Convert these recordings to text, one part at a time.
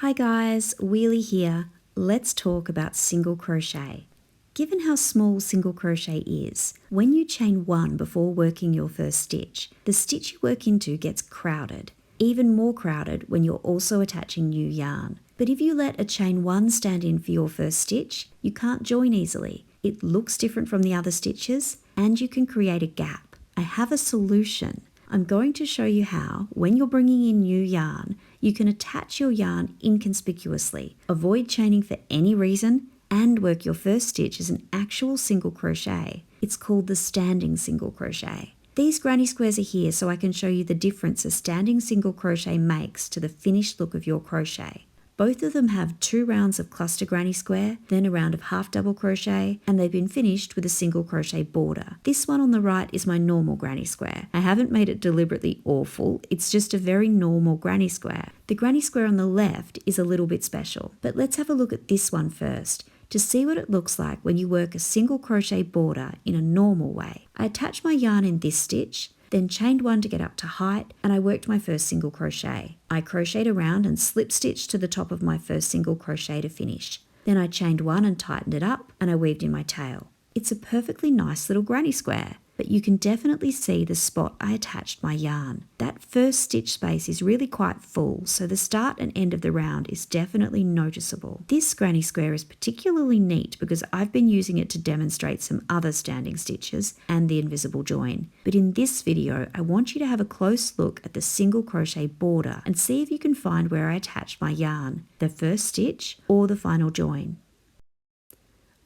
Hi guys, Wheelie here. Let's talk about single crochet. Given how small single crochet is, when you chain one before working your first stitch, the stitch you work into gets crowded. Even more crowded when you're also attaching new yarn. But if you let a chain one stand in for your first stitch, you can't join easily. It looks different from the other stitches, and you can create a gap. I have a solution. I'm going to show you how, when you're bringing in new yarn, you can attach your yarn inconspicuously, avoid chaining for any reason, and work your first stitch as an actual single crochet. It's called the standing single crochet. These granny squares are here so I can show you the difference a standing single crochet makes to the finished look of your crochet. Both of them have 2 rounds of cluster granny square, then a round of half double crochet, and they've been finished with a single crochet border. This one on the right is my normal granny square. I haven't made it deliberately awful, it's just a very normal granny square. The granny square on the left is a little bit special, but let's have a look at this one first to see what it looks like when you work a single crochet border in a normal way. I attached my yarn in this stitch, then chained one to get up to height, and I worked my first single crochet. I crocheted around and slip stitched to the top of my first single crochet to finish. Then I chained one and tightened it up, and I weaved in my tail. It's a perfectly nice little granny square, but you can definitely see the spot I attached my yarn. That first stitch space is really quite full, so the start and end of the round is definitely noticeable. This granny square is particularly neat because I've been using it to demonstrate some other standing stitches and the invisible join. But in this video, I want you to have a close look at the single crochet border and see if you can find where I attached my yarn, the first stitch or the final join.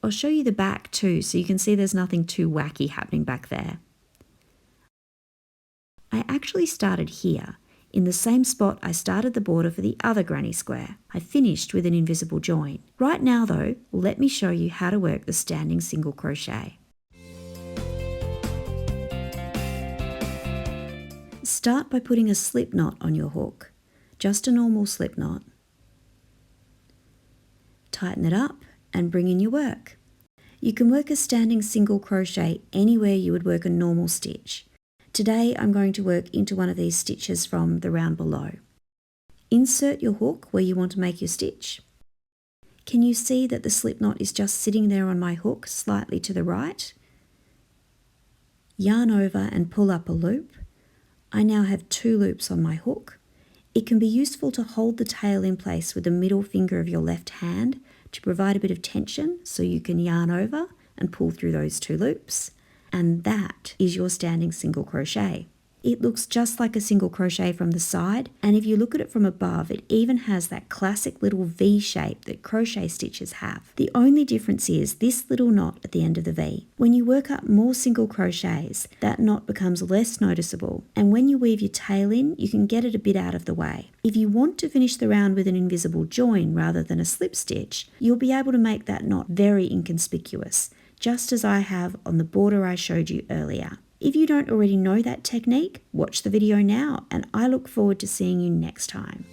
I'll show you the back too, so you can see there's nothing too wacky happening back there. I actually started here, in the same spot I started the border for the other granny square. I finished with an invisible join. Right now though, let me show you how to work the standing single crochet. Start by putting a slip knot on your hook, just a normal slip knot. Tighten it up and bring in your work. You can work a standing single crochet anywhere you would work a normal stitch. Today I'm going to work into one of these stitches from the round below. Insert your hook where you want to make your stitch. Can you see that the slip knot is just sitting there on my hook slightly to the right? Yarn over and pull up a loop. I now have 2 loops on my hook. It can be useful to hold the tail in place with the middle finger of your left hand to provide a bit of tension so you can yarn over and pull through those 2 loops. And that is your standing single crochet. It looks just like a single crochet from the side, and if you look at it from above, it even has that classic little V shape that crochet stitches have. The only difference is this little knot at the end of the V. When you work up more single crochets, that knot becomes less noticeable, and when you weave your tail in, you can get it a bit out of the way. If you want to finish the round with an invisible join rather than a slip stitch, you'll be able to make that knot very inconspicuous, just as I have on the border I showed you earlier. If you don't already know that technique, watch the video now, and I look forward to seeing you next time.